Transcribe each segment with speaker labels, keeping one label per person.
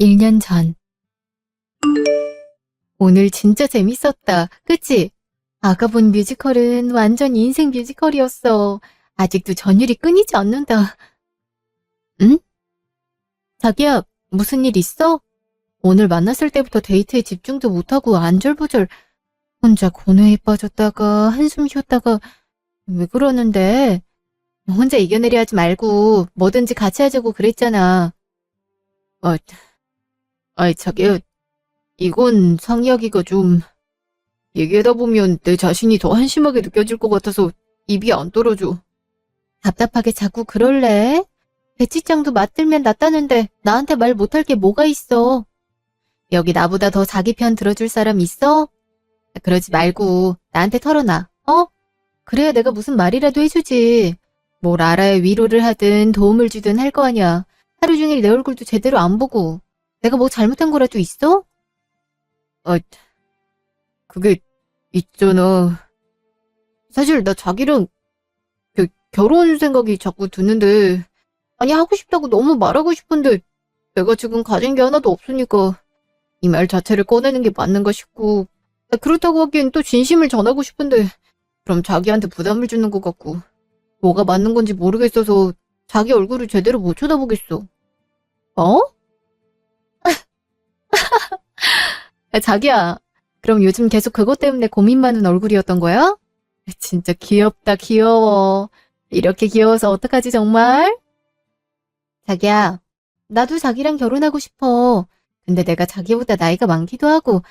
Speaker 1: 1년 전. 오늘 진짜 재밌었다. 그치? 아까 본 뮤지컬은 완전 인생 뮤지컬이었어. 아직도 전율이 끊이지 않는다. 응? 자기야, 무슨 일 있어? 오늘 만났을 때부터 데이트에 집중도 못하고 안절부절 혼자 고뇌에 빠졌다가 한숨 쉬었다가 왜 그러는데? 혼자 이겨내려 하지 말고 뭐든지 같이 하자고 그랬잖아. 아, 아이 자기야, 이건 상이야기가 좀 얘기하다 보면 내 자신이 더 한심하게 느껴질 것 같아서 입이 안 떨어져. 답답하게 자꾸 그럴래? 배치장도 맞들면 낫다는데 나한테 말 못할 게 뭐가 있어? 여기 나보다 더 자기 편 들어줄 사람 있어? 그러지 말고 나한테 털어놔, 어? 그래야 내가 무슨 말이라도 해주지. 뭘 알아야 위로를 하든 도움을 주든 할 거 아니야. 하루 종일 내 얼굴도 제대로 안 보고. 내가 뭐 잘못한 거라도 있어? 아, 그게 있잖아. 사실 나 자기랑 결혼 생각이 자꾸 드는데, 아니 하고 싶다고 너무 말하고 싶은데 내가 지금 가진 게 하나도 없으니까 이 말 자체를 꺼내는 게 맞는가 싶고, 그렇다고 하기엔 또 진심을 전하고 싶은데 그럼 자기한테 부담을 주는 것 같고 뭐가 맞는 건지 모르겠어서 자기 얼굴을 제대로 못 쳐다보겠어. 어? 자기야, 그럼 요즘 계속 그것 때문에 고민 많은 얼굴이었던 거야? 진짜 귀엽다, 귀여워. 이렇게 귀여워서 어떡하지, 정말? 자기야, 나도 자기랑 결혼하고 싶어. 근데 내가 자기보다 나이가 많기도 하고,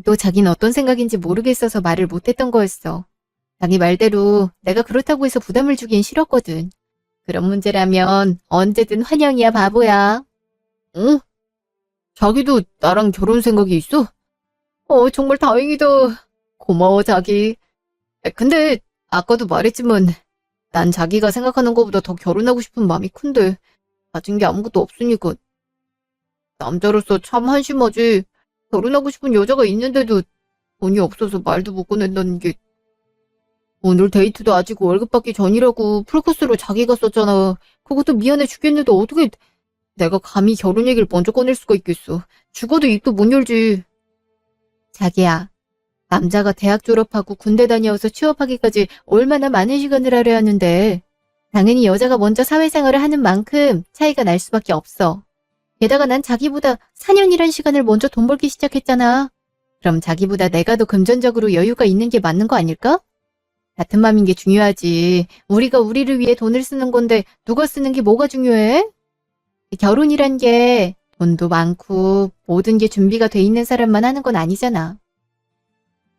Speaker 1: 또 자기는 어떤 생각인지 모르겠어서 말을 못했던 거였어. 자기 말대로 내가 그렇다고 해서 부담을 주긴 싫었거든. 그런 문제라면 언제든 환영이야, 바보야. 응? 자기도 나랑 결혼 생각이 있어? 정말 다행이다. 고마워, 자기. 근데 아까도 말했지만 난 자기가 생각하는 것보다 더 결혼하고 싶은 마음이 큰데 가진 게 아무것도 없으니까. 남자로서 참 한심하지. 결혼하고 싶은 여자가 있는데도 돈이 없어서 말도 못 꺼낸다는 게. 오늘 데이트도 아직 월급 받기 전이라고 풀코스로 자기가 썼잖아. 그것도 미안해 죽겠는데 어떻게 내가 감히 결혼 얘기를 먼저 꺼낼 수가 있겠어. 죽어도 입도 못 열지. 자기야, 남자가 대학 졸업하고 군대 다녀와서 취업하기까지 얼마나 많은 시간을 하려 하는데 당연히 여자가 먼저 사회생활을 하는 만큼 차이가 날 수밖에 없어. 게다가 난 자기보다 4년이란 시간을 먼저 돈 벌기 시작했잖아. 그럼 자기보다 내가 더 금전적으로 여유가 있는 게 맞는 거 아닐까? 같은 맘인 게 중요하지. 우리가 우리를 위해 돈을 쓰는 건데 누가 쓰는 게 뭐가 중요해? 결혼이란 게 돈도 많고 모든 게 준비가 돼 있는 사람만 하는 건 아니잖아.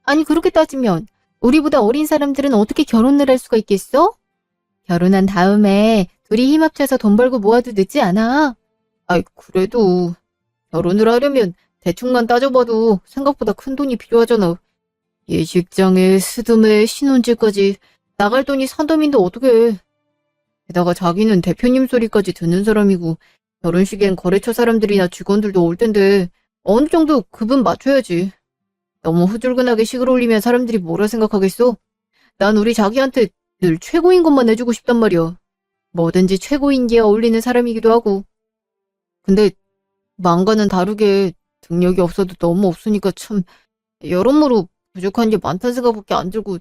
Speaker 1: 아니 그렇게 따지면 우리보다 어린 사람들은 어떻게 결혼을 할 수가 있겠어? 결혼한 다음에 둘이 힘 합쳐서 돈 벌고 모아도 늦지 않아. 아이 그래도 결혼을 하려면 대충만 따져봐도 생각보다 큰 돈이 필요하잖아. 예식장에 스드메 신혼집까지 나갈 돈이 산더미인데 어떡해. 게다가 자기는 대표님 소리까지 듣는 사람이고 결혼식엔 거래처 사람들이나 직원들도 올 텐데 어느 정도 급은 맞춰야지. 너무 후줄근하게 식을 올리면 사람들이 뭐라 생각하겠어? 난 우리 자기한테 늘 최고인 것만 해주고 싶단 말이야. 뭐든지 최고인 게 어울리는 사람이기도 하고. 근데 망과는 다르게 능력이 없어도 너무 없으니까 참 여러모로 부족한 게 많다는 생각밖에 안 들고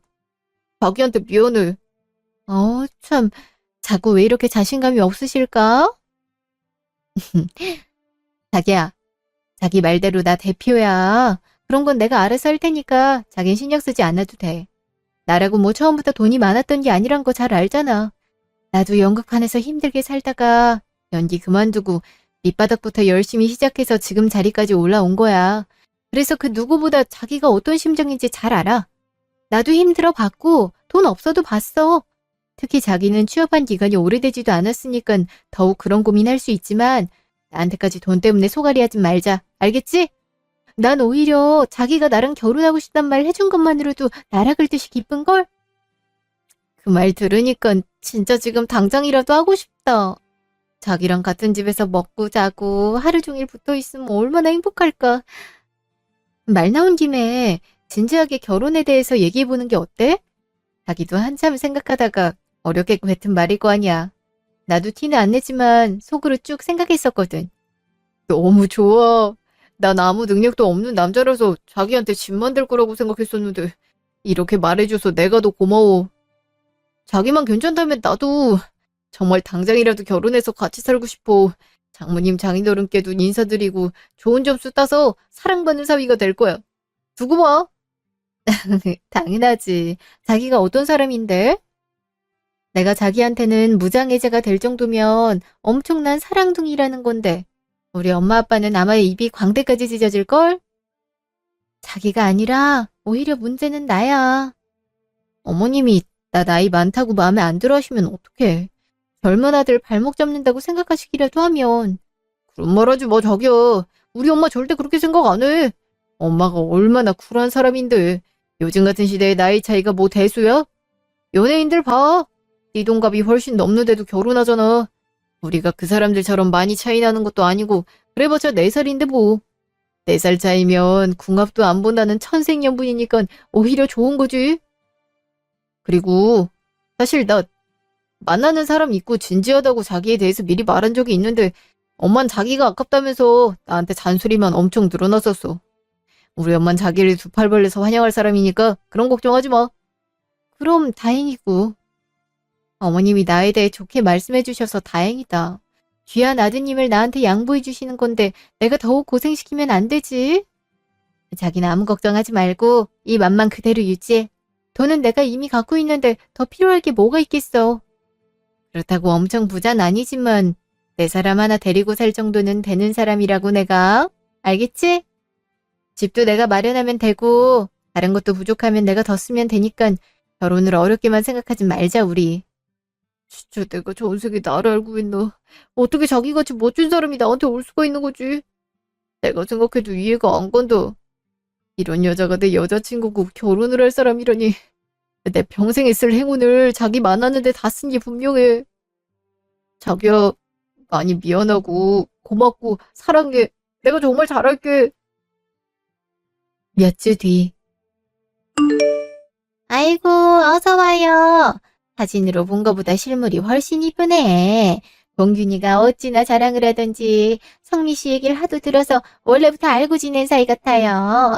Speaker 1: 자기한테 미안해. 참 자꾸 왜 이렇게 자신감이 없으실까? 자기야, 자기 말대로 나 대표야. 그런 건 내가 알아서 할 테니까 자긴 신경 쓰지 않아도 돼. 나라고 뭐 처음부터 돈이 많았던 게 아니란 거 잘 알잖아. 나도 연극판에서 힘들게 살다가 연기 그만두고 밑바닥부터 열심히 시작해서 지금 자리까지 올라온 거야. 그래서 그 누구보다 자기가 어떤 심정인지 잘 알아. 나도 힘들어 봤고 돈 없어도 봤어. 특히 자기는 취업한 기간이 오래되지도 않았으니까 더욱 그런 고민할 수 있지만 나한테까지 돈 때문에 소갈이 하지 말자. 알겠지? 난 오히려 자기가 나랑 결혼하고 싶단 말 해준 것만으로도 나락을 듯이 기쁜걸? 그 말 들으니까 진짜 지금 당장이라도 하고 싶다. 자기랑 같은 집에서 먹고 자고 하루 종일 붙어 있으면 얼마나 행복할까. 말 나온 김에 진지하게 결혼에 대해서 얘기해보는 게 어때? 자기도 한참 생각하다가 어렵게 뱉은 말일 거 아니야. 나도 티는 안 내지만 속으로 쭉 생각했었거든. 너무 좋아. 난 아무 능력도 없는 남자라서 자기한테 집 만들 거라고 생각했었는데 이렇게 말해줘서 내가 더 고마워. 자기만 괜찮다면 나도 정말 당장이라도 결혼해서 같이 살고 싶어. 장모님 장인어른께도 인사드리고 좋은 점수 따서 사랑받는 사위가 될 거야. 두고 봐. 당연하지. 자기가 어떤 사람인데? 내가 자기한테는 무장해제가 될 정도면 엄청난 사랑둥이라는 건데 우리 엄마 아빠는 아마 입이 광대까지 찢어질걸? 자기가 아니라 오히려 문제는 나야. 어머님이 나 나이 많다고 마음에 안 들어 하시면 어떡해. 젊은 아들 발목 잡는다고 생각하시기라도 하면. 그런 말 하지 마, 자기야. 우리 엄마 절대 그렇게 생각 안 해. 엄마가 얼마나 쿨한 사람인데. 요즘 같은 시대에 나이 차이가 뭐 대수야? 연예인들 봐. 네 동갑이 훨씬 넘는데도 결혼하잖아. 우리가 그 사람들처럼 많이 차이 나는 것도 아니고 그래봤자 4살인데 뭐. 4살 차이면 궁합도 안 본다는 천생연분이니까 오히려 좋은 거지. 그리고 사실 나 만나는 사람 있고 진지하다고 자기에 대해서 미리 말한 적이 있는데 엄만 자기가 아깝다면서 나한테 잔소리만 엄청 늘어났었어. 우리 엄만 자기를 두 팔 벌려서 환영할 사람이니까 그런 걱정하지 마. 그럼 다행이고. 어머님이 나에 대해 좋게 말씀해 주셔서 다행이다. 귀한 아드님을 나한테 양보해 주시는 건데 내가 더욱 고생시키면 안 되지. 자기는 아무 걱정하지 말고 이 맘만 그대로 유지해. 돈은 내가 이미 갖고 있는데 더 필요할 게 뭐가 있겠어. 그렇다고 엄청 부자는 아니지만 내 사람 하나 데리고 살 정도는 되는 사람이라고 내가. 알겠지? 집도 내가 마련하면 되고 다른 것도 부족하면 내가 더 쓰면 되니까 결혼을 어렵게만 생각하지 말자 우리. 진짜 내가 전생에 나를 알고 있나. 어떻게 자기같이 멋진 사람이 나한테 올 수가 있는 거지. 내가 생각해도 이해가 안 간다. 이런 여자가 내 여자친구고 결혼을 할 사람이라니. 내 평생에 쓸 행운을 자기 만났는데 다 쓴 게 분명해. 자기야, 많이 미안하고 고맙고 사랑해. 내가 정말 잘할게. 몇 주 뒤. 아이고, 어서 와요. 사진으로 본 거보다 실물이 훨씬 이쁘네. 봉균이가 어찌나 자랑을 하던지 성미 씨 얘기를 하도 들어서 원래부터 알고 지낸 사이 같아요.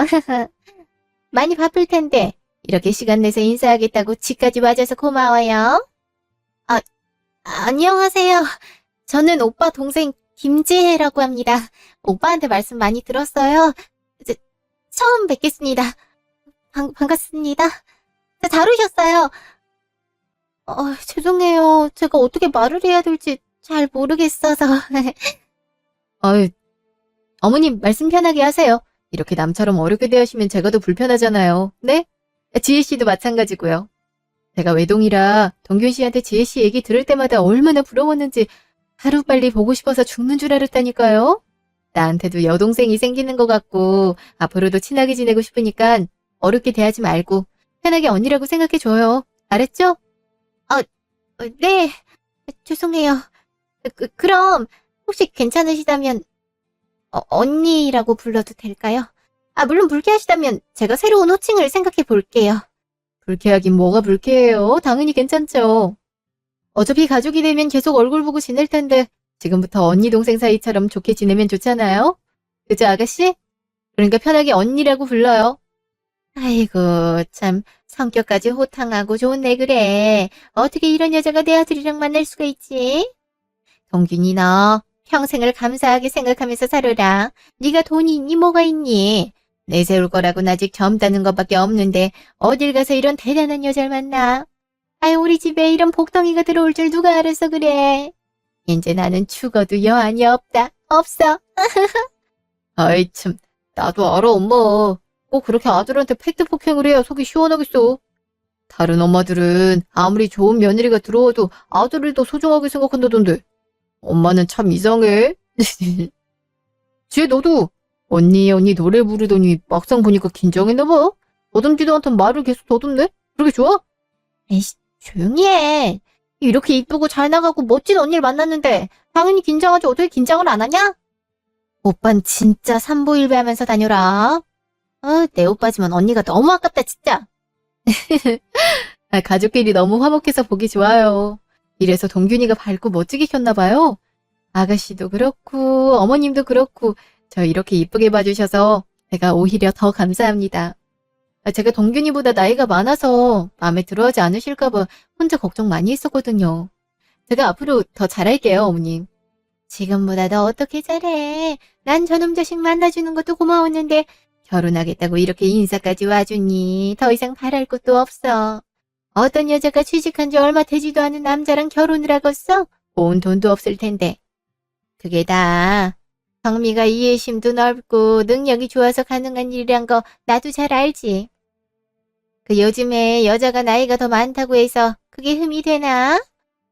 Speaker 1: 많이 바쁠 텐데 이렇게 시간 내서 인사하겠다고 집까지 와줘서 고마워요. 아, 안녕하세요. 저는 오빠 동생 김지혜라고 합니다. 오빠한테 말씀 많이 들었어요. 처음 뵙겠습니다. 반갑습니다. 잘 오셨어요. 죄송해요. 제가 어떻게 말을 해야 될지 잘 모르겠어서. 아유, 어머님 말씀 편하게 하세요. 이렇게 남처럼 어렵게 대하시면 제가 더 불편하잖아요. 네? 지혜 씨도 마찬가지고요. 제가 외동이라 동균 씨한테 지혜 씨 얘기 들을 때마다 얼마나 부러웠는지 하루빨리 보고 싶어서 죽는 줄 알았다니까요. 나한테도 여동생이 생기는 것 같고 앞으로도 친하게 지내고 싶으니까 어렵게 대하지 말고 편하게 언니라고 생각해줘요. 알았죠? 네. 죄송해요. 그럼 혹시 괜찮으시다면 언니라고 불러도 될까요? 물론 불쾌하시다면 제가 새로운 호칭을 생각해 볼게요. 불쾌하긴 뭐가 불쾌해요. 당연히 괜찮죠. 어차피 가족이 되면 계속 얼굴 보고 지낼 텐데 지금부터 언니 동생 사이처럼 좋게 지내면 좋잖아요. 그죠 아가씨? 그러니까 편하게 언니라고 불러요. 아이고 참 성격까지 호탕하고 좋네 그래. 어떻게 이런 여자가 내 아들이랑 만날 수가 있지? 동균이 너 평생을 감사하게 생각하면서 살아라. 네가 돈이 있니 뭐가 있니? 내세울 거라고는 아직 젊다는 것밖에 없는데 어딜 가서 이런 대단한 여자를 만나. 아유 우리 집에 이런 복덩이가 들어올 줄 누가 알았어 그래. 이제 나는 죽어도 여한이 없다. 없어. 아이 참 나도 알아 엄마. 꼭 그렇게 아들한테 팩트 폭행을 해야 속이 시원하겠어. 다른 엄마들은 아무리 좋은 며느리가 들어와도 아들을 더 소중하게 생각한다던데 엄마는 참 이상해. 지혜 너도 언니 노래 부르더니 막상 보니까 긴장했나 봐. 더듬지도 않던 말을 계속 더듬네? 그렇게 좋아? 에이씨 조용히 해. 이렇게 이쁘고 잘 나가고 멋진 언니를 만났는데 당연히 긴장하지 어떻게 긴장을 안 하냐? 오빤 진짜 삼보일배하면서 다녀라. 내 오빠지만 언니가 너무 아깝다 진짜. 가족끼리 너무 화목해서 보기 좋아요. 이래서 동균이가 밝고 멋지게 켰나 봐요. 아가씨도 그렇고 어머님도 그렇고 저 이렇게 이쁘게 봐주셔서 제가 오히려 더 감사합니다. 제가 동균이보다 나이가 많아서 마음에 들어하지 않으실까 봐 혼자 걱정 많이 했었거든요. 제가 앞으로 더 잘할게요, 어머님. 지금보다 더 어떻게 잘해. 난 저놈 자식 만나주는 것도 고마웠는데 결혼하겠다고 이렇게 인사까지 와주니 더 이상 바랄 것도 없어. 어떤 여자가 취직한 지 얼마 되지도 않은 남자랑 결혼을 하겠어? 온 돈도 없을 텐데. 그게 다 성미가 이해심도 넓고 능력이 좋아서 가능한 일이란 거 나도 잘 알지. 그 요즘에 여자가 나이가 더 많다고 해서 그게 흠이 되나?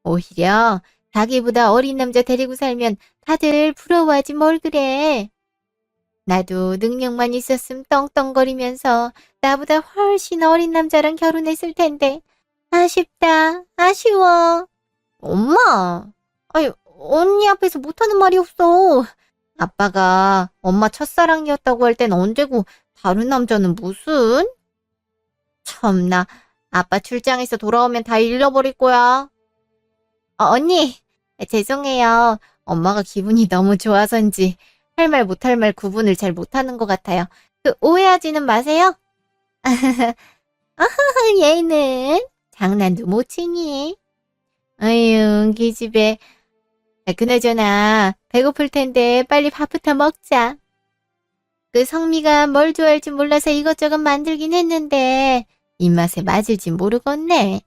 Speaker 1: 오히려 자기보다 어린 남자 데리고 살면 다들 부러워하지 뭘 그래. 나도 능력만 있었음 떵떵거리면서 나보다 훨씬 어린 남자랑 결혼했을 텐데 아쉽다. 아쉬워. 엄마. 아니, 언니 앞에서 못하는 말이 없어. 아빠가 엄마 첫사랑이었다고 할 땐 언제고 다른 남자는 무슨? 참나. 아빠 출장에서 돌아오면 다 잃어버릴 거야. 언니. 죄송해요. 엄마가 기분이 너무 좋아서인지 할 말 못할 말 구분을 잘 못하는 것 같아요. 오해하지는 마세요. 얘는 장난도 못 치니. 아유, 기집애. 그나저나 배고플 텐데 빨리 밥부터 먹자. 그 성미가 뭘 좋아할지 몰라서 이것저것 만들긴 했는데 입맛에 맞을지 모르겠네.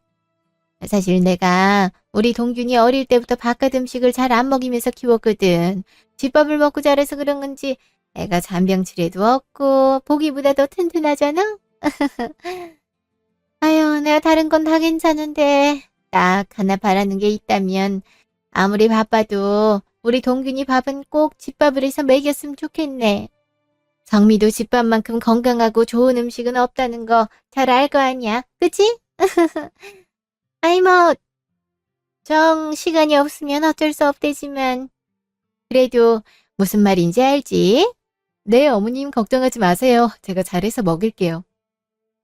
Speaker 1: 사실 내가 우리 동균이 어릴 때부터 바깥 음식을 잘 안 먹이면서 키웠거든. 집밥을 먹고 자라서 그런 건지 애가 잔병치레도 없고 보기보다 더 튼튼하잖아? 아유, 내가 다른 건 다 괜찮은데 딱 하나 바라는 게 있다면 아무리 바빠도 우리 동균이 밥은 꼭 집밥을 해서 먹였으면 좋겠네. 성미도 집밥만큼 건강하고 좋은 음식은 없다는 거 잘 알 거 아니야, 그치? 아이 뭐 시간이 없으면 어쩔 수 없대지만 그래도 무슨 말인지 알지? 네, 어머님 걱정하지 마세요. 제가 잘해서 먹을게요.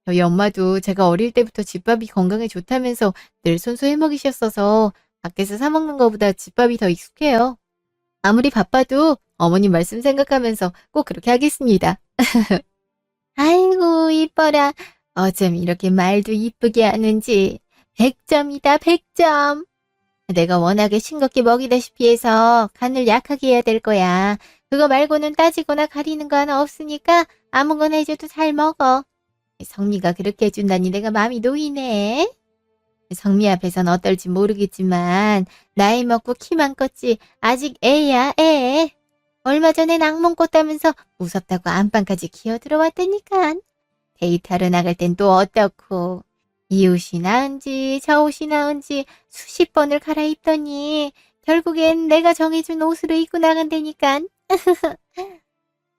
Speaker 1: 저희 엄마도 제가 어릴 때부터 집밥이 건강에 좋다면서 늘 손수 해 먹이셨어서 밖에서 사 먹는 것보다 집밥이 더 익숙해요. 아무리 바빠도 어머님 말씀 생각하면서 꼭 그렇게 하겠습니다. 아이고 이뻐라. 어쩜 이렇게 말도 이쁘게 하는지. 100점이다 100점. 내가 워낙에 싱겁게 먹이다시피 해서 간을 약하게 해야 될 거야. 그거 말고는 따지거나 가리는 거 하나 없으니까 아무거나 해줘도 잘 먹어. 성미가 그렇게 해준다니 내가 마음이 놓이네. 성미 앞에선 어떨지 모르겠지만 나이 먹고 키만 컸지 아직 애야 애. 얼마 전에 악몽 꿨다면서 무섭다고 안방까지 기어들어왔다니까. 데이트하러 나갈 땐 또 어떻고. 이 옷이 나은지 저 옷이 나은지 수십 번을 갈아입더니 결국엔 내가 정해준 옷으로 입고 나간다니까.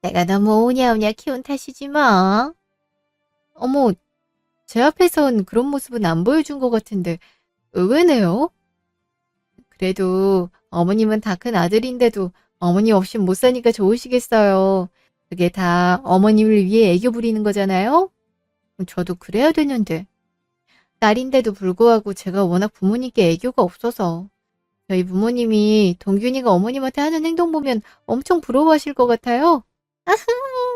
Speaker 1: 내가 너무 오냐오냐 키운 탓이지 뭐. 어머, 제 앞에선 그런 모습은 안 보여준 것 같은데 의외네요. 그래도 어머님은 다 큰 아들인데도 어머니 없이 못 사니까 좋으시겠어요. 그게 다 어머님을 위해 애교 부리는 거잖아요. 저도 그래야 되는데. 딸인데도 불구하고 제가 워낙 부모님께 애교가 없어서 저희 부모님이 동균이가 어머님한테 하는 행동 보면 엄청 부러워하실 것 같아요. 아흐,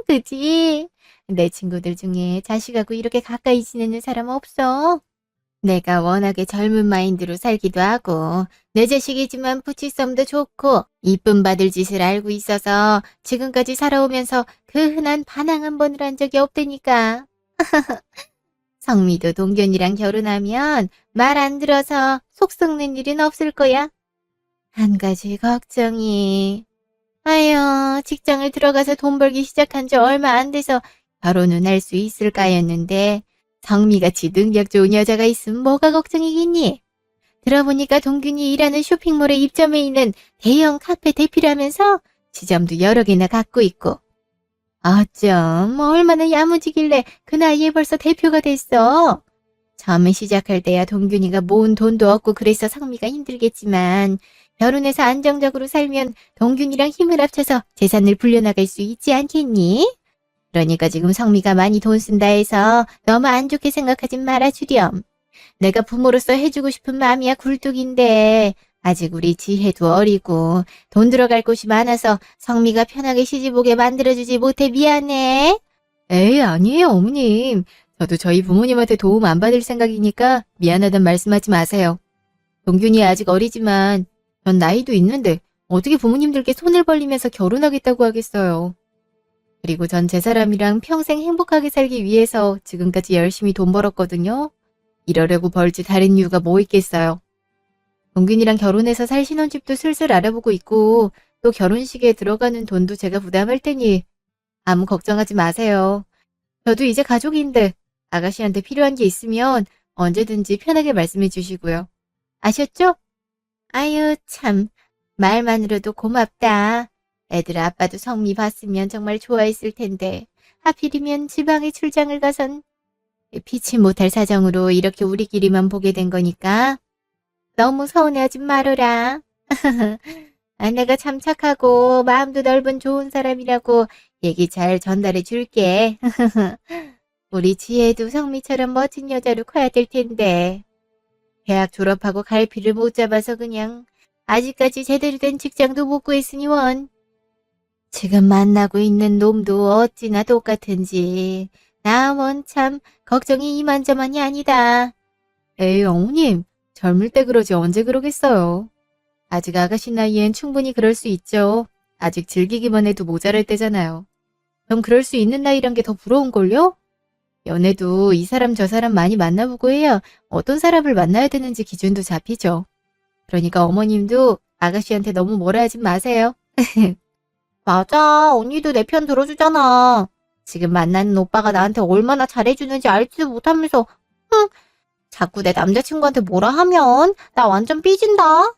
Speaker 1: 그지? 내 친구들 중에 자식하고 이렇게 가까이 지내는 사람 없어. 내가 워낙에 젊은 마인드로 살기도 하고 내 자식이지만 부치성도 좋고 이쁨 받을 짓을 알고 있어서 지금까지 살아오면서 그 흔한 반항 한 번을 한 적이 없다니까. 성미도 동균이랑 결혼하면 말 안 들어서 속 썩는 일은 없을 거야. 한 가지 걱정이. 아유, 직장을 들어가서 돈 벌기 시작한 지 얼마 안 돼서 결혼은 할 수 있을까였는데 성미같이 능력 좋은 여자가 있으면 뭐가 걱정이겠니? 들어보니까 동균이 일하는 쇼핑몰에 입점해 있는 대형 카페 대표라면서 지점도 여러 개나 갖고 있고. 어쩜 얼마나 야무지길래 그 나이에 벌써 대표가 됐어. 처음에 시작할 때야 동균이가 모은 돈도 없고 그래서 성미가 힘들겠지만 결혼해서 안정적으로 살면 동균이랑 힘을 합쳐서 재산을 불려나갈 수 있지 않겠니? 그러니까 지금 성미가 많이 돈 쓴다 해서 너무 안 좋게 생각하진 말아주렴. 내가 부모로서 해주고 싶은 마음이야 굴뚝인데 아직 우리 지혜도 어리고 돈 들어갈 곳이 많아서 성미가 편하게 시집 오게 만들어주지 못해 미안해. 에이, 아니에요, 어머님. 저도 저희 부모님한테 도움 안 받을 생각이니까 미안하단 말씀하지 마세요. 동균이 아직 어리지만 전 나이도 있는데 어떻게 부모님들께 손을 벌리면서 결혼하겠다고 하겠어요. 그리고 전 제 사람이랑 평생 행복하게 살기 위해서 지금까지 열심히 돈 벌었거든요. 이러려고 벌지 다른 이유가 뭐 있겠어요. 동균이랑 결혼해서 살 신혼집도 슬슬 알아보고 있고 또 결혼식에 들어가는 돈도 제가 부담할 테니 아무 걱정하지 마세요. 저도 이제 가족인데 아가씨한테 필요한 게 있으면 언제든지 편하게 말씀해 주시고요. 아셨죠? 아유 참 말만으로도 고맙다. 애들 아빠도 성미 봤으면 정말 좋아했을 텐데 하필이면 지방에 출장을 가선 피치 못할 사정으로 이렇게 우리끼리만 보게 된 거니까 너무 서운해하지 말어라. 아, 내가 참 착하고 마음도 넓은 좋은 사람이라고 얘기 잘 전달해 줄게. 우리 지혜도 성미처럼 멋진 여자로 커야 될 텐데. 대학 졸업하고 갈피를 못 잡아서 그냥 아직까지 제대로 된 직장도 못 구했으니 원. 지금 만나고 있는 놈도 어찌나 똑같은지. 나 원 참 걱정이 이만저만이 아니다. 에이, 어머님. 젊을 때 그러지 언제 그러겠어요. 아직 아가씨 나이엔 충분히 그럴 수 있죠. 아직 즐기기만 해도 모자랄 때잖아요. 전 그럴 수 있는 나이란 게 더 부러운걸요? 연애도 이 사람 저 사람 많이 만나보고 해야 어떤 사람을 만나야 되는지 기준도 잡히죠. 그러니까 어머님도 아가씨한테 너무 뭐라 하지 마세요. 맞아, 언니도 내 편 들어주잖아. 지금 만나는 오빠가 나한테 얼마나 잘해주는지 알지도 못하면서 흥, 자꾸 내 남자친구한테 뭐라 하면 나 완전 삐진다.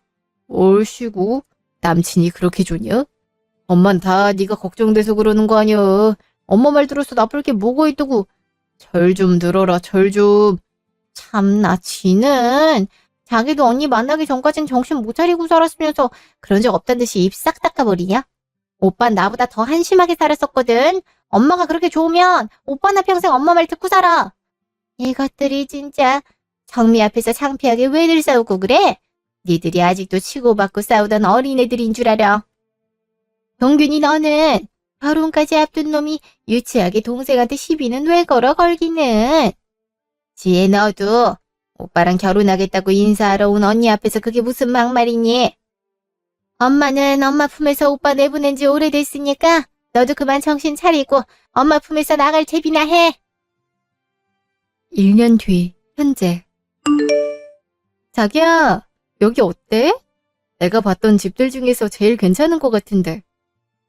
Speaker 1: 얼씨구, 남친이 그렇게 좋냐? 엄만 다 네가 걱정돼서 그러는 거 아니야. 엄마 말 들어서 나쁠 게 뭐가 있다고. 절 좀 들어라, 절 좀. 참나, 지는 자기도 언니 만나기 전까진 정신 못 차리고 살았으면서 그런 적 없단 듯이 입 싹 닦아버리냐? 오빤 나보다 더 한심하게 살았었거든. 엄마가 그렇게 좋으면 오빠나 평생 엄마 말 듣고 살아. 이것들이 진짜 성미 앞에서 창피하게 왜들 싸우고 그래? 니들이 아직도 치고받고 싸우던 어린애들인 줄 알아. 동균이 너는 결혼까지 앞둔 놈이 유치하게 동생한테 시비는 왜 걸기는. 지혜 너도 오빠랑 결혼하겠다고 인사하러 온 언니 앞에서 그게 무슨 막말이니? 엄마는 엄마 품에서 오빠 내보낸 지 오래됐으니까 너도 그만 정신 차리고 엄마 품에서 나갈 채비나 해. 1년 뒤 현재. 자기야, 여기 어때? 내가 봤던 집들 중에서 제일 괜찮은 것 같은데.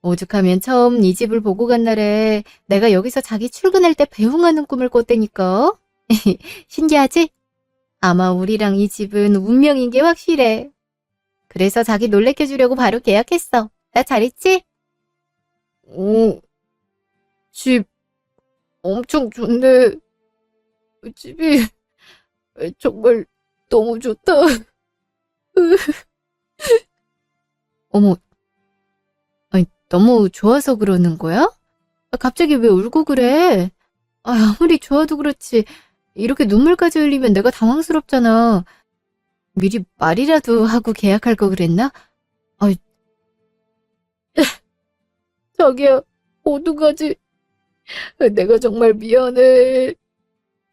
Speaker 1: 오죽하면 처음 이 집을 보고 간 날에 내가 여기서 자기 출근할 때 배웅하는 꿈을 꿨다니까. 신기하지? 아마 우리랑 이 집은 운명인 게 확실해. 그래서 자기 놀래켜주려고 바로 계약했어. 나 잘했지? 오, 집 엄청 좋네. 집이 정말 너무 좋다. 어머, 아니, 너무 좋아서 그러는 거야? 갑자기 왜 울고 그래? 아무리 좋아도 그렇지. 이렇게 눈물까지 흘리면 내가 당황스럽잖아. 미리 말이라도 하고 계약할 거 그랬나? 아이, 자기야, 어떡하지? 내가 정말 미안해.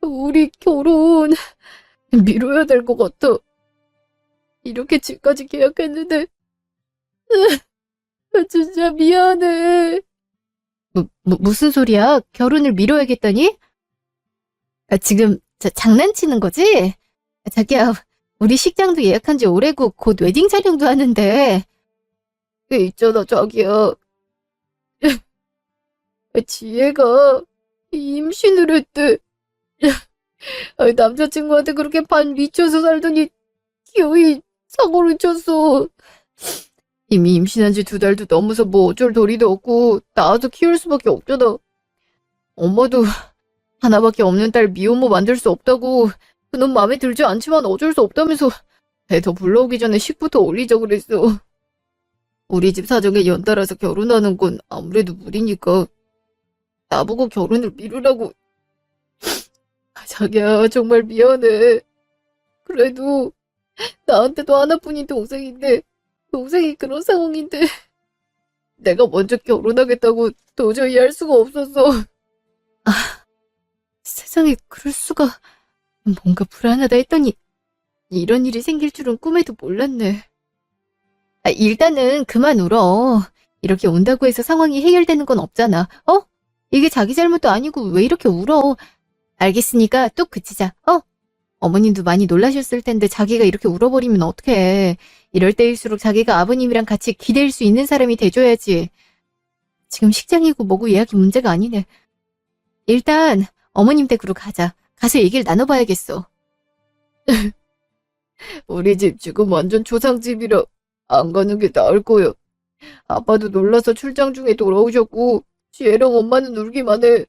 Speaker 1: 우리 결혼 미뤄야 될 것 같아. 이렇게 집까지 계약했는데 진짜 미안해. 무슨 소리야? 결혼을 미뤄야겠다니? 지금 장난치는 거지? 자기야, 우리 식장도 예약한 지 오래고 곧 웨딩 촬영도 하는데. 있잖아, 자기야. 지혜가 임신을 했대. 남자친구한테 그렇게 반 미쳐서 살더니 기어이 사고를 쳤어. 이미 임신한 지 2달도 넘어서 뭐 어쩔 도리도 없고 낳아서 키울 수밖에 없잖아. 엄마도 하나밖에 없는 딸 미혼모 만들 수 없다고 그놈 마음에 들지 않지만 어쩔 수 없다면서 애 더 불러오기 전에 식부터 올리자 그랬어. 우리 집 사정에 연달아서 결혼하는 건 아무래도 무리니까 나보고 결혼을 미루라고. 자기야, 정말 미안해. 그래도 나한테도 하나뿐인 동생인데, 동생이 그런 상황인데, 내가 먼저 결혼하겠다고 도저히 할 수가 없어서. 아, 세상에 그럴 수가. 뭔가 불안하다 했더니, 이런 일이 생길 줄은 꿈에도 몰랐네. 일단은 그만 울어. 이렇게 운다고 해서 상황이 해결되는 건 없잖아. 어? 이게 자기 잘못도 아니고 왜 이렇게 울어? 알겠으니까 뚝 그치자. 어? 어머님도 많이 놀라셨을 텐데 자기가 이렇게 울어버리면 어떡해. 이럴 때일수록 자기가 아버님이랑 같이 기댈 수 있는 사람이 돼줘야지. 지금 식장이고 뭐고 예약이 문제가 아니네. 일단 어머님 댁으로 가자. 가서 얘기를 나눠봐야겠어. 우리 집 지금 완전 초상집이라 안 가는 게 나을 거야. 아빠도 놀라서 출장 중에 돌아오셨고 지혜랑 엄마는 울기만 해.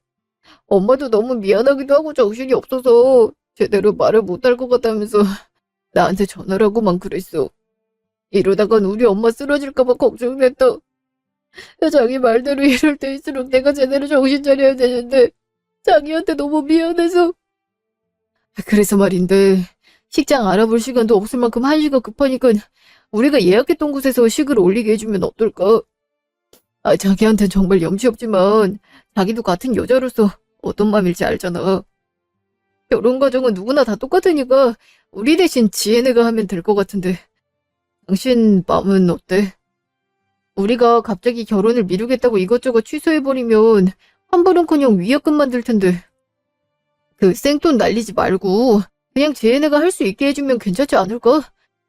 Speaker 1: 엄마도 너무 미안하기도 하고 정신이 없어서 제대로 말을 못할 것 같다면서 나한테 전화라고만 그랬어. 이러다간 우리 엄마 쓰러질까봐 걱정됐다. 자기 말대로 이럴 때일수록 내가 제대로 정신 차려야 되는데 자기한테 너무 미안해서. 그래서 말인데 식장 알아볼 시간도 없을 만큼 한시가 급하니까 우리가 예약했던 곳에서 식을 올리게 해주면 어떨까? 자기한텐 정말 염치 없지만 자기도 같은 여자로서 어떤 맘일지 알잖아. 결혼 과정은 누구나 다 똑같으니까 우리 대신 지혜네가 하면 될 것 같은데 당신 마음은 어때? 우리가 갑자기 결혼을 미루겠다고 이것저것 취소해버리면 환불은커녕 위약금만 들 텐데 그 생돈 날리지 말고 그냥 지혜네가 할 수 있게 해주면 괜찮지 않을까?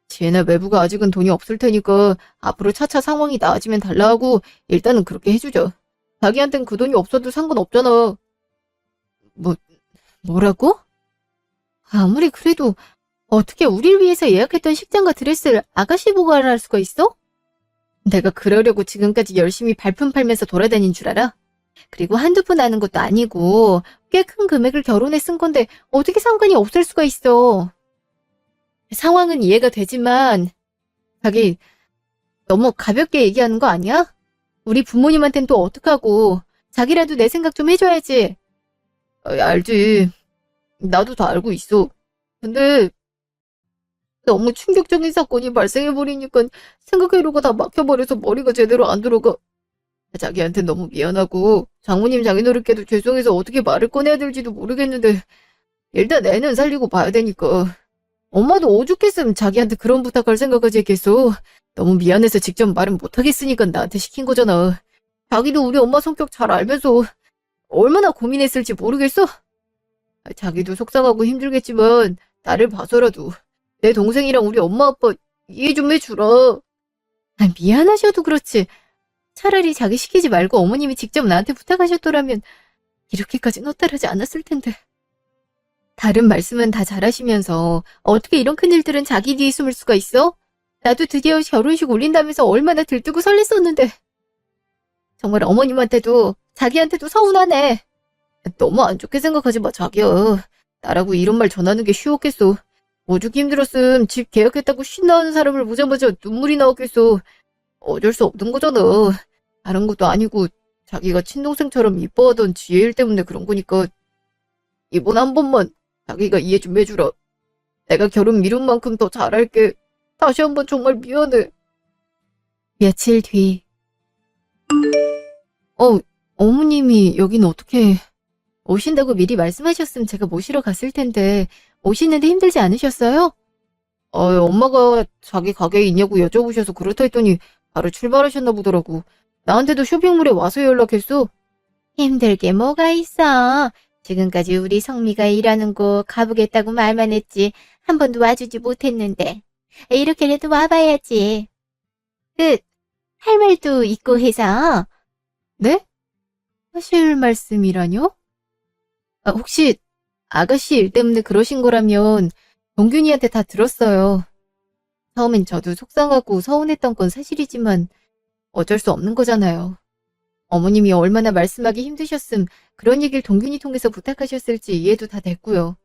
Speaker 1: 지혜네 외부가 아직은 돈이 없을 테니까 앞으로 차차 상황이 나아지면 달라 하고 일단은 그렇게 해주자. 자기한텐 그 돈이 없어도 상관없잖아. 뭐라고? 아무리 그래도 어떻게 우릴 위해서 예약했던 식장과 드레스를 아가씨 보고 할 수가 있어? 내가 그러려고 지금까지 열심히 발품 팔면서 돌아다닌 줄 알아? 그리고 한두 푼 하는 것도 아니고 꽤 큰 금액을 결혼에 쓴 건데 어떻게 상관이 없을 수가 있어. 상황은 이해가 되지만 자기 너무 가볍게 얘기하는 거 아니야? 우리 부모님한텐 또 어떡하고 자기라도 내 생각 좀 해줘야지. 알지. 나도 다 알고 있어. 근데 너무 충격적인 사건이 발생해버리니까 생각해보고 다 막혀버려서 머리가 제대로 안 들어가. 자기한테 너무 미안하고 장모님 장인어른께도 죄송해서 어떻게 말을 꺼내야 될지도 모르겠는데 일단 애는 살리고 봐야 되니까. 엄마도 오죽했으면 자기한테 그런 부탁할 생각까지 했겠어. 너무 미안해서 직접 말은 못하겠으니까 나한테 시킨 거잖아. 자기도 우리 엄마 성격 잘 알면서 얼마나 고민했을지 모르겠어? 자기도 속상하고 힘들겠지만 나를 봐서라도 내 동생이랑 우리 엄마 아빠 이해 좀 해주라. 미안하셔도 그렇지. 차라리 자기 시키지 말고 어머님이 직접 나한테 부탁하셨더라면 이렇게까지 허탈하지 않았을 텐데. 다른 말씀은 다 잘하시면서 어떻게 이런 큰일들은 자기 뒤에 숨을 수가 있어? 나도 드디어 결혼식 올린다면서 얼마나 들뜨고 설렜었는데. 정말 어머님한테도 자기한테도 서운하네. 너무 안 좋게 생각하지 마, 자기야. 나라고 이런 말 전하는 게 쉬웠겠어. 오죽 힘들었음 집 계약했다고 신나하는 사람을 보자마자 눈물이 나왔겠어. 어쩔 수 없는 거잖아. 다른 것도 아니고 자기가 친동생처럼 이뻐하던 지혜일 때문에 그런 거니까 이번 한 번만 자기가 이해 좀 해주라. 내가 결혼 미룬 만큼 더 잘할게. 다시 한번 정말 미안해. 며칠 뒤. 어머님이 여긴 어떻게 오신다고 미리 말씀하셨으면 제가 모시러 갔을 텐데 오시는데 힘들지 않으셨어요? 엄마가 자기 가게에 있냐고 여쭤보셔서 그렇다 했더니 바로 출발하셨나 보더라고. 나한테도 쇼핑몰에 와서 연락했어. 힘들게 뭐가 있어. 지금까지 우리 성미가 일하는 곳 가보겠다고 말만 했지 한 번도 와주지 못했는데 이렇게라도 와봐야지. 할 말도 있고 해서. 네? 하실 말씀이라뇨? 혹시 아가씨 일 때문에 그러신 거라면 동균이한테 다 들었어요. 처음엔 저도 속상하고 서운했던 건 사실이지만 어쩔 수 없는 거잖아요. 어머님이 얼마나 말씀하기 힘드셨음 그런 얘기를 동균이 통해서 부탁하셨을지 이해도 다 됐고요.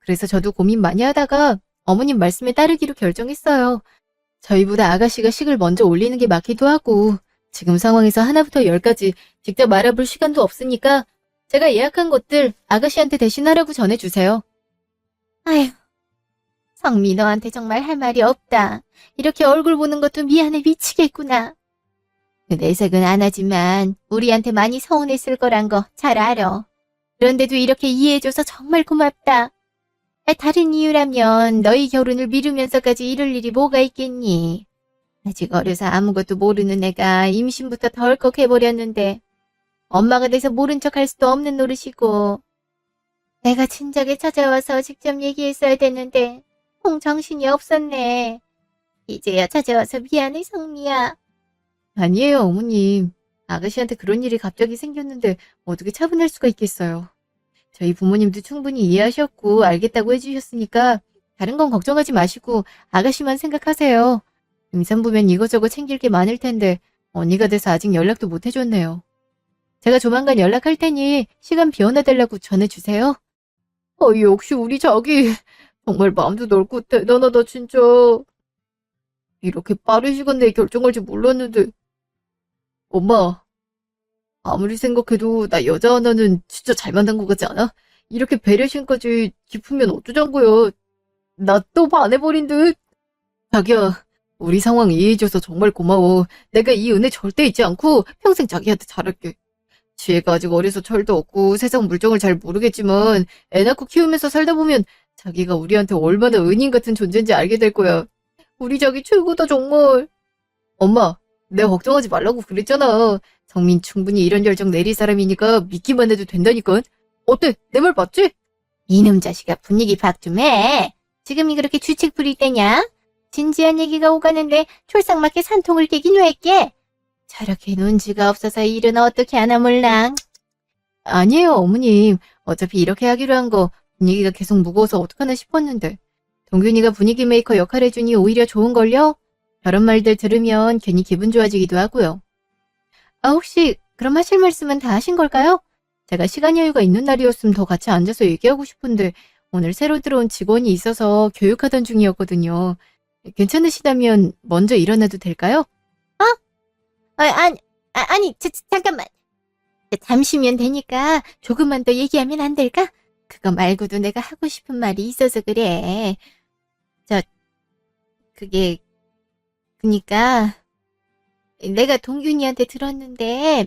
Speaker 1: 그래서 저도 고민 많이 하다가 어머님 말씀에 따르기로 결정했어요. 저희보다 아가씨가 식을 먼저 올리는 게 맞기도 하고 지금 상황에서 하나부터 10까지 직접 알아볼 시간도 없으니까 제가 예약한 것들 아가씨한테 대신 하라고 전해주세요. 아휴, 성미, 너한테 정말 할 말이 없다. 이렇게 얼굴 보는 것도 미안해 미치겠구나. 내색은 안 하지만 우리한테 많이 서운했을 거란 거 잘 알아. 그런데도 이렇게 이해해줘서 정말 고맙다. 다른 이유라면 너희 결혼을 미루면서까지 이럴 일이 뭐가 있겠니? 아직 어려서 아무것도 모르는 애가 임신부터 덜컥 해버렸는데 엄마가 돼서 모른 척 할 수도 없는 노릇이고 내가 진작에 찾아와서 직접 얘기했어야 됐는데 정신이 없었네. 이제야 찾아와서 미안해 성미야. 아니에요 어머님. 아가씨한테 그런 일이 갑자기 생겼는데 어떻게 차분할 수가 있겠어요. 저희 부모님도 충분히 이해하셨고 알겠다고 해주셨으니까 다른 건 걱정하지 마시고 아가씨만 생각하세요. 임산부면 이것저것 챙길 게 많을 텐데 언니가 돼서 아직 연락도 못 해줬네요. 제가 조만간 연락할 테니 시간 비워놔달라고 전해주세요. 역시 우리 자기 정말 마음도 넓고 대단하다 진짜. 이렇게 빠른 시간 내에 결정할 줄 몰랐는데. 엄마, 아무리 생각해도 나 여자 하나는 진짜 잘 만난 것 같지 않아? 이렇게 배려심까지 깊으면 어쩌자고요. 나 또 반해버린 듯. 자기야, 우리 상황 이해해줘서 정말 고마워. 내가 이 은혜 절대 잊지 않고 평생 자기한테 잘할게. 지혜가 아직 어려서 철도 없고 세상 물정을 잘 모르겠지만 애 낳고 키우면서 살다 보면 자기가 우리한테 얼마나 은인 같은 존재인지 알게 될 거야. 우리 자기 최고다 정말. 엄마, 내가 걱정하지 말라고 그랬잖아. 성민 충분히 이런 결정 내릴 사람이니까 믿기만 해도 된다니까. 어때? 내 말 맞지? 이놈 자식아 분위기 파악 좀 해. 지금이 그렇게 주책 부릴 때냐? 진지한 얘기가 오가는데 촐싹맞게 산통을 깨긴 왜 깨? 저렇게 눈치가 없어서 일은 어떻게 하나 몰라. 아니에요 어머님. 어차피 이렇게 하기로 한 거 분위기가 계속 무거워서 어떡하나 싶었는데. 동균이가 분위기 메이커 역할 해주니 오히려 좋은걸요? 저런 말들 들으면 괜히 기분 좋아지기도 하고요. 혹시 그럼 하실 말씀은 다 하신 걸까요? 제가 시간 여유가 있는 날이었으면 더 같이 앉아서 얘기하고 싶은데 오늘 새로 들어온 직원이 있어서 교육하던 중이었거든요. 괜찮으시다면 먼저 일어나도 될까요? 아니, 잠깐만. 잠시면 되니까 조금만 더 얘기하면 안 될까? 그거 말고도 내가 하고 싶은 말이 있어서 그래. 그니까 내가 동균이한테 들었는데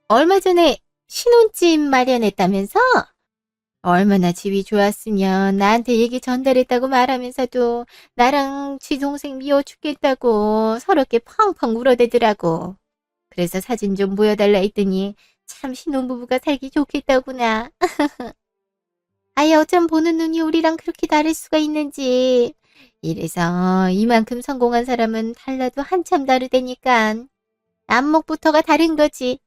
Speaker 1: 얼마 전에 신혼집 마련했다면서? 얼마나 집이 좋았으면 나한테 얘기 전달했다고 말하면서도 나랑 지 동생 미워 죽겠다고 서럽게 펑펑 울어대더라고. 그래서 사진 좀 보여달라 했더니 참 신혼부부가 살기 좋겠다구나. 아예 어쩜 보는 눈이 우리랑 그렇게 다를 수가 있는지. 이래서 이만큼 성공한 사람은 달라도 한참 다르다니까. 안목부터가 다른 거지.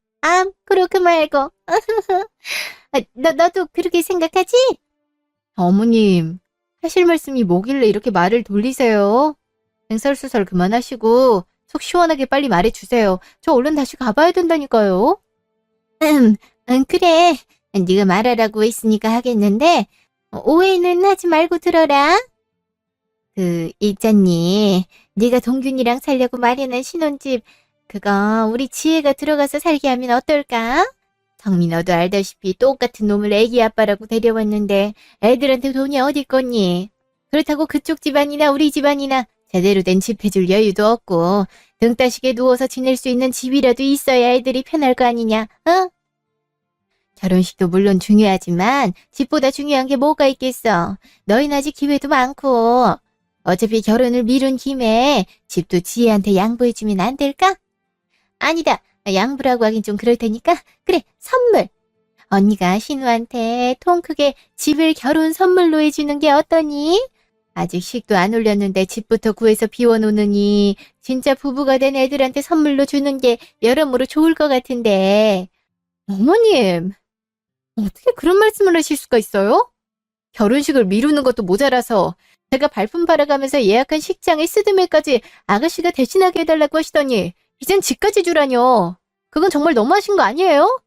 Speaker 1: 그렇게 말고. 너도 그렇게 생각하지? 어머님, 하실 말씀이 뭐길래 이렇게 말을 돌리세요? 횡설수설 그만하시고 속 시원하게 빨리 말해주세요. 저 얼른 다시 가봐야 된다니까요. 그래. 네가 말하라고 했으니까 하겠는데 오해는 하지 말고 들어라. 있잖니. 네가 동균이랑 살려고 마련한 신혼집 그거 우리 지혜가 들어가서 살게 하면 어떨까? 성미 너도 알다시피 똑같은 놈을 애기 아빠라고 데려왔는데 애들한테 돈이 어디 있겠니? 그렇다고 그쪽 집안이나 우리 집안이나 제대로 된 집 해줄 여유도 없고 등 따시게 누워서 지낼 수 있는 집이라도 있어야 애들이 편할 거 아니냐? 결혼식도 물론 중요하지만 집보다 중요한 게 뭐가 있겠어. 너희는 아직 기회도 많고 어차피 결혼을 미룬 김에 집도 지혜한테 양보해주면 안 될까? 아니다. 양보라고 하긴 좀 그럴 테니까 그래 선물. 언니가 신우한테 통 크게 집을 결혼 선물로 해주는 게 어떠니? 아직 식도 안 올렸는데 집부터 구해서 비워놓느니 진짜 부부가 된 애들한테 선물로 주는 게 여러모로 좋을 것 같은데. 어머님, 어떻게 그런 말씀을 하실 수가 있어요? 결혼식을 미루는 것도 모자라서 제가 발품 팔아가면서 예약한 식장에 쓰드메까지 아가씨가 대신하게 해달라고 하시더니 이젠 집까지 주라뇨. 그건 정말 너무하신 거 아니에요?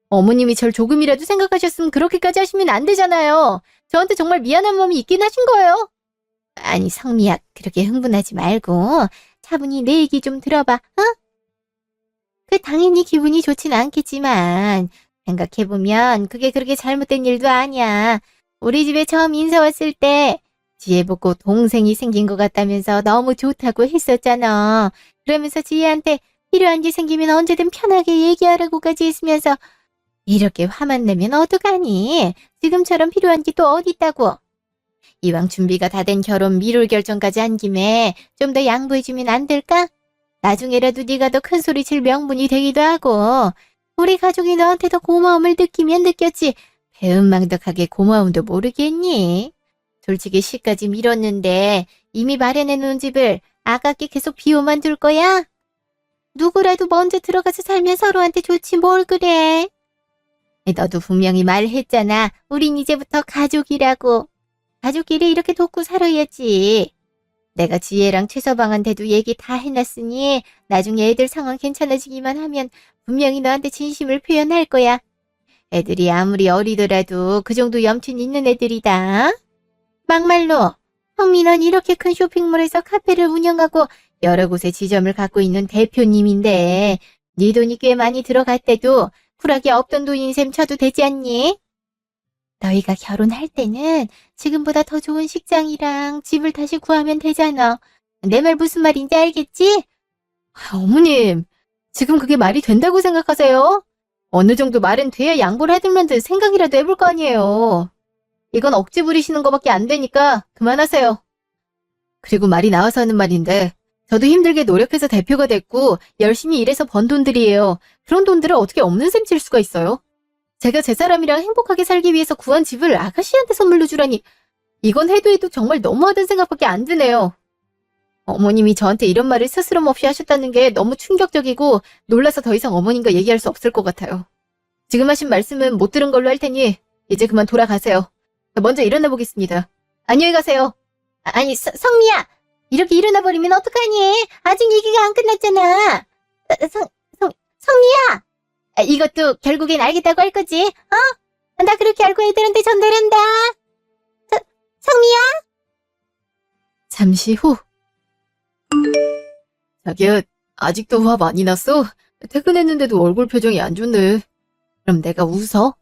Speaker 1: 어머님이 절 조금이라도 생각하셨으면 그렇게까지 하시면 안 되잖아요. 저한테 정말 미안한 마음이 있긴 하신 거예요. 아니 성미야 그렇게 흥분하지 말고 차분히 내 얘기 좀 들어봐. 당연히 기분이 좋진 않겠지만 생각해보면 그게 그렇게 잘못된 일도 아니야. 우리 집에 처음 인사 왔을 때 지혜 보고 동생이 생긴 것 같다면서 너무 좋다고 했었잖아. 그러면서 지혜한테 필요한 게 생기면 언제든 편하게 얘기하라고까지 했으면서 이렇게 화만 내면 어떡하니? 지금처럼 필요한 게 또 어디 있다고? 이왕 준비가 다 된 결혼 미룰 결정까지 한 김에 좀 더 양보해주면 안 될까? 나중에라도 네가 더 큰 소리 칠 명분이 되기도 하고 우리 가족이 너한테 더 고마움을 느끼면 느꼈지 배은망덕하게 고마움도 모르겠니? 솔직히 시까지 미뤘는데 이미 마련해놓은 집을 아깝게 계속 비워만 둘 거야? 누구라도 먼저 들어가서 살면 서로한테 좋지 뭘 그래? 너도 분명히 말했잖아. 우린 이제부터 가족이라고. 가족끼리 이렇게 돕고 살아야지. 내가 지혜랑 최서방한테도 얘기 다 해놨으니 나중에 애들 상황 괜찮아지기만 하면 분명히 너한테 진심을 표현할 거야. 애들이 아무리 어리더라도 그 정도 염치는 있는 애들이다. 막말로 형민은 이렇게 큰 쇼핑몰에서 카페를 운영하고 여러 곳에 지점을 갖고 있는 대표님인데 네 돈이 꽤 많이 들어갈 때도 쿨하게 없던 돈인 셈 쳐도 되지 않니? 너희가 결혼할 때는 지금보다 더 좋은 식장이랑 집을 다시 구하면 되잖아. 내 말 무슨 말인지 알겠지? 어머님, 지금 그게 말이 된다고 생각하세요? 어느 정도 말은 돼야 양보를 하든면든 생각이라도 해볼 거 아니에요. 이건 억지 부리시는 거밖에 안 되니까 그만하세요. 그리고 말이 나와서 하는 말인데 저도 힘들게 노력해서 대표가 됐고 열심히 일해서 번 돈들이에요. 그런 돈들을 어떻게 없는 셈 칠 수가 있어요? 제가 제 사람이랑 행복하게 살기 위해서 구한 집을 아가씨한테 선물로 주라니 이건 해도 정말 너무하다는 생각밖에 안 드네요. 어머님이 저한테 이런 말을 스스럼 없이 하셨다는 게 너무 충격적이고 놀라서 더 이상 어머님과 얘기할 수 없을 것 같아요. 지금 하신 말씀은 못 들은 걸로 할 테니 이제 그만 돌아가세요. 먼저 일어나 보겠습니다. 안녕히 가세요. 아니 성미야 이렇게 일어나 버리면 어떡하니? 아직 얘기가 안 끝났잖아. 성미야 이것도 결국엔 알겠다고 할 거지? 어? 나 그렇게 알고 애들한테 전달한다. 성미야? 잠시 후 자기야 아직도 화 많이 났어? 퇴근했는데도 얼굴 표정이 안 좋네. 그럼 내가 웃어?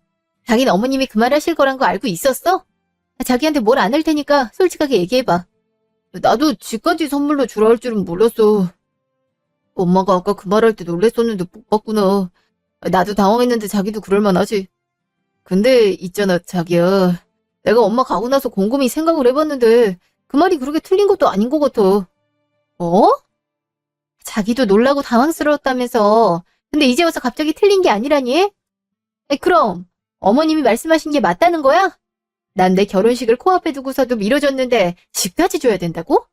Speaker 1: 자기는 어머님이 그 말 하실 거란 거 알고 있었어? 자기한테 뭘 안 할 테니까 솔직하게 얘기해봐. 나도 집까지 선물로 주라 할 줄은 몰랐어. 엄마가 아까 그 말할 때 놀랬었는데 못 봤구나. 나도 당황했는데 자기도 그럴만하지. 근데 있잖아 자기야. 내가 엄마 가고 나서 곰곰이 생각을 해봤는데 그 말이 그렇게 틀린 것도 아닌 것 같아. 어? 자기도 놀라고 당황스러웠다면서. 근데 이제 와서 갑자기 틀린 게 아니라니? 그럼 어머님이 말씀하신 게 맞다는 거야? 난 내 결혼식을 코앞에 두고서도 미뤄졌는데 집까지 줘야 된다고?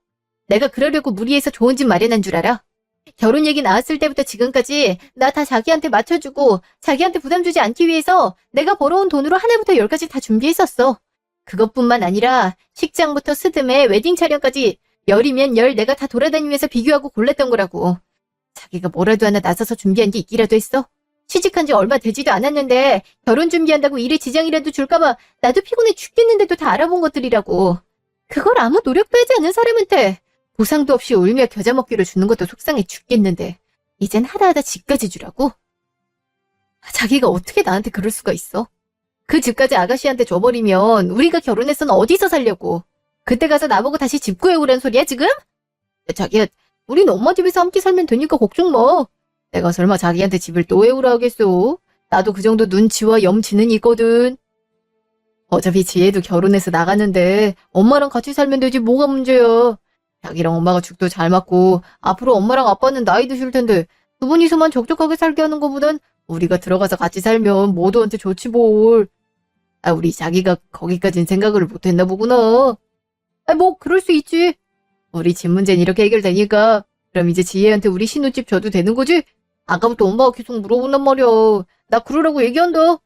Speaker 1: 내가 그러려고 무리해서 좋은 집 마련한 줄 알아? 결혼 얘기 나왔을 때부터 지금까지 나 다 자기한테 맞춰주고 자기한테 부담 주지 않기 위해서 내가 벌어온 돈으로 하나부터 열까지 다 준비했었어. 그것뿐만 아니라 식장부터 스드메 웨딩 촬영까지 열이면 열 내가 다 돌아다니면서 비교하고 골랐던 거라고. 자기가 뭐라도 하나 나서서 준비한 게 있기라도 했어? 취직한 지 얼마 되지도 않았는데 결혼 준비한다고 일에 지장이라도 줄까봐 나도 피곤해 죽겠는데도 다 알아본 것들이라고. 그걸 아무 노력도 하지 않은 사람한테 보상도 없이 울며 겨자 먹기로 주는 것도 속상해 죽겠는데 이젠 하다하다 집까지 주라고? 자기가 어떻게 나한테 그럴 수가 있어? 그 집까지 아가씨한테 줘버리면 우리가 결혼해서는 어디서 살려고? 그때 가서 나보고 다시 집 구해오란 소리야 지금? 자기야 우린 엄마 집에서 함께 살면 되니까 걱정 마. 내가 설마 자기한테 집을 또 해오라 하겠어? 나도 그 정도 눈치와 염치는 있거든. 어차피 지혜도 결혼해서 나가는데 엄마랑 같이 살면 되지 뭐가 문제야. 자기랑 엄마가 죽도 잘 맞고 앞으로 엄마랑 아빠는 나이 드실 텐데 두 분이서만 적적하게 살게 하는 것보단 우리가 들어가서 같이 살면 모두한테 좋지 뭘. 우리 자기가 거기까진 생각을 못했나 보구나. 뭐 그럴 수 있지. 우리 집 문제는 이렇게 해결되니까 그럼 이제 지혜한테 우리 신혼집 줘도 되는 거지? 아까부터 엄마가 계속 물어본단 말이야. 나 그러라고 얘기한다.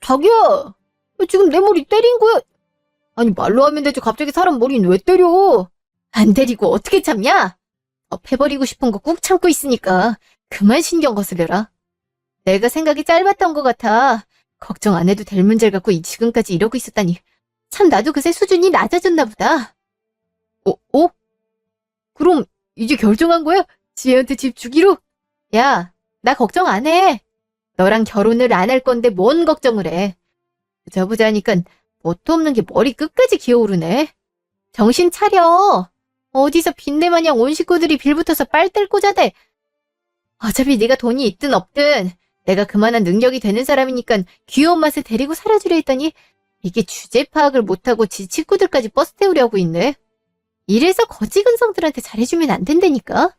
Speaker 1: 자기야. 지금 내 머리 때린 거야? 아니 말로 하면 되지 갑자기 사람 머리는 왜 때려? 안 때리고 어떻게 참냐? 패버리고 싶은 거 꾹 참고 있으니까 그만 신경 거스려라. 내가 생각이 짧았던 것 같아. 걱정 안 해도 될 문제를 갖고 지금까지 이러고 있었다니. 참 나도 그새 수준이 낮아졌나 보다. 그럼 이제 결정한 거야? 지혜한테 집 주기로? 야, 나 걱정 안 해. 너랑 결혼을 안 할 건데 뭔 걱정을 해. 저 보자니까 뭣도 없는 게 머리 끝까지 기어오르네. 정신 차려. 어디서 빈대마냥 온 식구들이 빌붙어서 빨대를 꽂아대. 어차피 네가 돈이 있든 없든 내가 그만한 능력이 되는 사람이니까 귀여운 맛에 데리고 살아주려 했더니 이게 주제 파악을 못하고 지 식구들까지 버스 태우려고 있네. 이래서 거지 근성들한테 잘해주면 안 된다니까.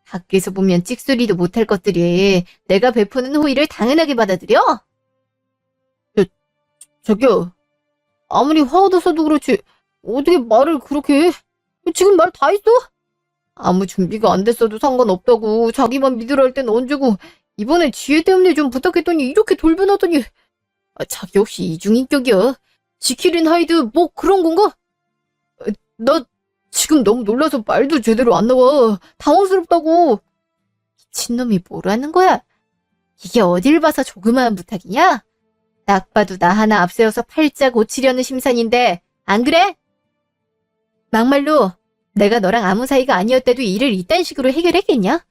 Speaker 1: 밖에서 보면 찍소리도 못할 것들이 내가 베푸는 호의를 당연하게 받아들여? 저기요. 아무리 화 얻어서도 그렇지 어떻게 말을 그렇게 해? 지금 말 다 했어? 아무 준비가 안 됐어도 상관없다고 자기만 믿으라 할 땐 언제고 이번엔 지혜 때문에 좀 부탁했더니 이렇게 돌변하더니 자기 혹시 이중인격이야? 지킬인 하이드 뭐 그런 건가? 나 지금 너무 놀라서 말도 제대로 안 나와. 당황스럽다고. 미친놈이 뭐라는 거야? 이게 어딜 봐서 조그마한 부탁이냐? 딱 봐도 나 하나 앞세워서 팔자 고치려는 심산인데 안 그래? 막말로 내가 너랑 아무 사이가 아니었대도 일을 이딴 식으로 해결했겠냐?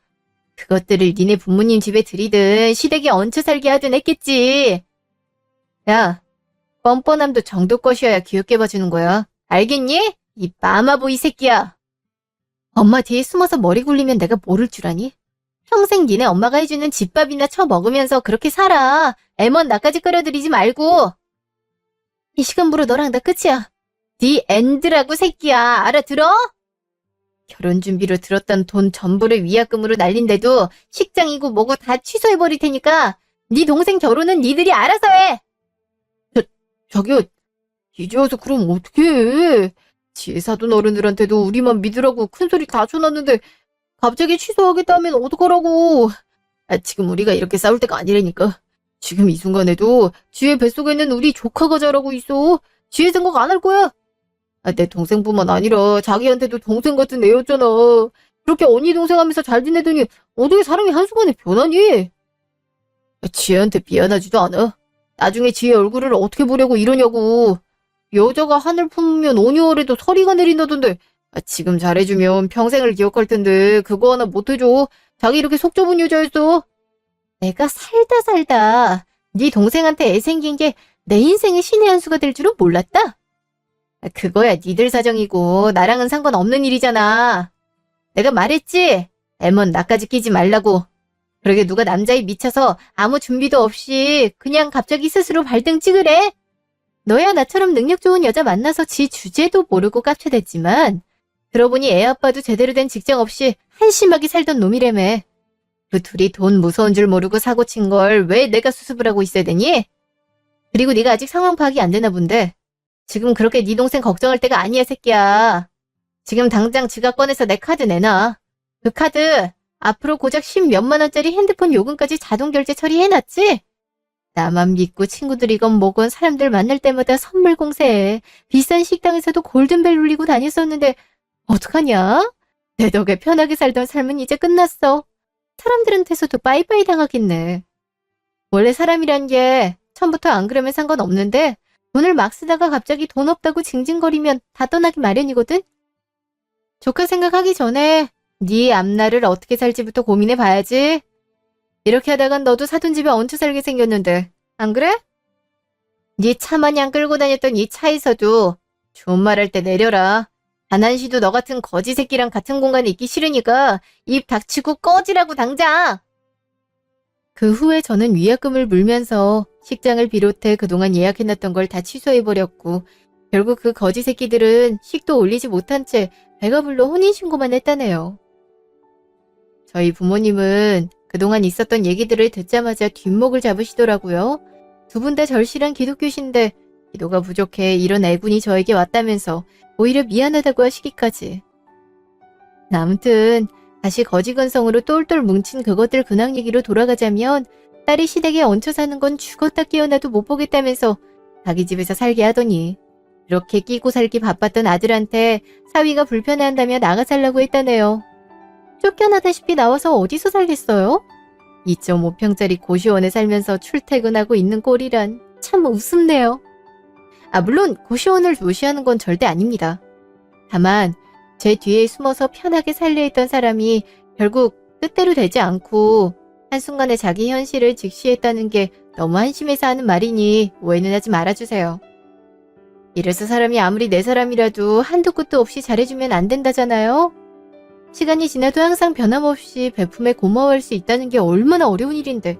Speaker 1: 그것들을 니네 부모님 집에 들이든 시댁에 얹혀 살게 하든 했겠지. 야, 뻔뻔함도 정도껏이어야 귀엽게 봐주는 거야. 알겠니? 이 마마보이 새끼야. 엄마 뒤에 숨어서 머리 굴리면 내가 모를 줄 아니? 평생 니네 엄마가 해주는 집밥이나 처먹으면서 그렇게 살아. 애먼 나까지 끌어들이지 말고. 이 시간부로 너랑 나 끝이야. 디 엔드라고 새끼야. 알아들어? 결혼 준비로 들었던 돈 전부를 위약금으로 날린데도 식장이고 뭐고 다 취소해버릴 테니까 네 동생 결혼은 니들이 알아서 해. 저기요. 이제 와서 그럼 어떡해. 지혜사돈 어른들한테도 우리만 믿으라고 큰소리 다 쳐놨는데 갑자기 취소하겠다 하면 어떡하라고. 지금 우리가 이렇게 싸울 때가 아니라니까. 지금 이 순간에도 지혜 뱃속에는 우리 조카가 자라고 있어. 지혜 생각 안 할 거야. 내 동생뿐만 아니라 자기한테도 동생 같은 애였잖아. 그렇게 언니 동생 하면서 잘 지내더니 어떻게 사람이 한순간에 변하니? 지혜한테 미안하지도 않아. 나중에 지혜 얼굴을 어떻게 보려고 이러냐고. 여자가 하늘 품으면 5, 6월에도 서리가 내린다던데 지금 잘해주면 평생을 기억할 텐데 그거 하나 못해줘. 자기 이렇게 속 좁은 여자였어. 내가 살다 네 동생한테 애 생긴 게 내 인생의 신의 한 수가 될 줄은 몰랐다. 그거야 니들 사정이고 나랑은 상관없는 일이잖아. 내가 말했지? 애먼 나까지 끼지 말라고. 그러게 누가 남자에 미쳐서 아무 준비도 없이 그냥 갑자기 스스로 발등 찍으래? 너야 나처럼 능력 좋은 여자 만나서 지 주제도 모르고 깝쳐댔지만 들어보니 애 아빠도 제대로 된 직장 없이 한심하게 살던 놈이라며. 그 둘이 돈 무서운 줄 모르고 사고 친 걸 왜 내가 수습을 하고 있어야 되니? 그리고 네가 아직 상황 파악이 안 되나 본데 지금 그렇게 네 동생 걱정할 때가 아니야 새끼야. 지금 당장 지갑 꺼내서 내 카드 내놔. 그 카드 앞으로 고작 10몇만 원짜리 핸드폰 요금까지 자동 결제 처리해놨지? 나만 믿고 친구들이건 뭐건 사람들 만날 때마다 선물 공세해. 비싼 식당에서도 골든벨 울리고 다녔었는데 어떡하냐? 내 덕에 편하게 살던 삶은 이제 끝났어. 사람들한테서도 빠이빠이 당하겠네. 원래 사람이란 게 처음부터 안 그러면 상관없는데 돈을 막 쓰다가 갑자기 돈 없다고 징징거리면 다 떠나기 마련이거든? 조카 생각하기 전에 네 앞날을 어떻게 살지부터 고민해봐야지. 이렇게 하다간 너도 사돈 집에 얹혀 살게 생겼는데 안 그래? 네 차 마냥 끌고 다녔던 이 차에서도 좋은 말 할 때 내려라. 단 한시도 너 같은 거지 새끼랑 같은 공간에 있기 싫으니까 입 닥치고 꺼지라고 당장. 그 후에 저는 위약금을 물면서 식장을 비롯해 그동안 예약해놨던 걸 다 취소해버렸고 결국 그 거지 새끼들은 식도 올리지 못한 채 배가 불러 혼인신고만 했다네요. 저희 부모님은 그동안 있었던 얘기들을 듣자마자 뒷목을 잡으시더라고요. 두 분 다 절실한 기독교신데 기도가 부족해 이런 애군이 저에게 왔다면서 오히려 미안하다고 하시기까지. 아무튼 다시 거지건성으로 똘똘 뭉친 그것들 근황 얘기로 돌아가자면 딸이 시댁에 얹혀 사는 건 죽었다 깨어나도 못 보겠다면서 자기 집에서 살게 하더니 이렇게 끼고 살기 바빴던 아들한테 사위가 불편해한다며 나가 살라고 했다네요. 쫓겨나다시피 나와서 어디서 살겠어요? 2.5평짜리 고시원에 살면서 출퇴근하고 있는 꼴이란 참 우습네요. 물론 고시원을 무시하는 건 절대 아닙니다. 다만 제 뒤에 숨어서 편하게 살려 했던 사람이 결국 뜻대로 되지 않고 한순간에 자기 현실을 직시했다는 게 너무 한심해서 하는 말이니 오해는 하지 말아주세요. 이래서 사람이 아무리 내 사람이라도 한도 끝도 없이 잘해주면 안 된다잖아요? 시간이 지나도 항상 변함없이 베품에 고마워할 수 있다는 게 얼마나 어려운 일인데.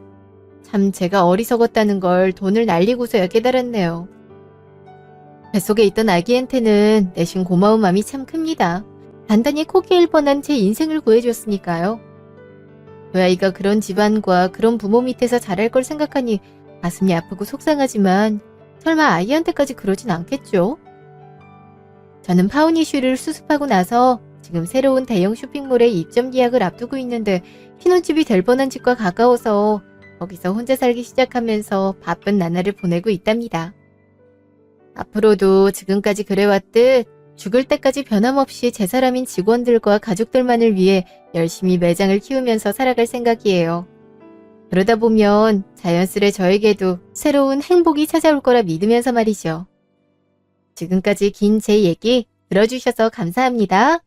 Speaker 1: 참 제가 어리석었다는 걸 돈을 날리고서야 깨달았네요. 뱃속에 있던 아기한테는 내심 고마운 마음이 참 큽니다. 단단히 코끼일 뻔한 제 인생을 구해줬으니까요. 그 아이가 그런 집안과 그런 부모 밑에서 자랄 걸 생각하니 가슴이 아프고 속상하지만 설마 아이한테까지 그러진 않겠죠? 저는 파운 이슈를 수습하고 나서 지금 새로운 대형 쇼핑몰에 입점 계약을 앞두고 있는데 신혼집이 될 뻔한 집과 가까워서 거기서 혼자 살기 시작하면서 바쁜 나날을 보내고 있답니다. 앞으로도 지금까지 그래왔듯 죽을 때까지 변함없이 제 사람인 직원들과 가족들만을 위해 열심히 매장을 키우면서 살아갈 생각이에요. 그러다 보면 자연스레 저에게도 새로운 행복이 찾아올 거라 믿으면서 말이죠. 지금까지 긴 제 얘기 들어주셔서 감사합니다.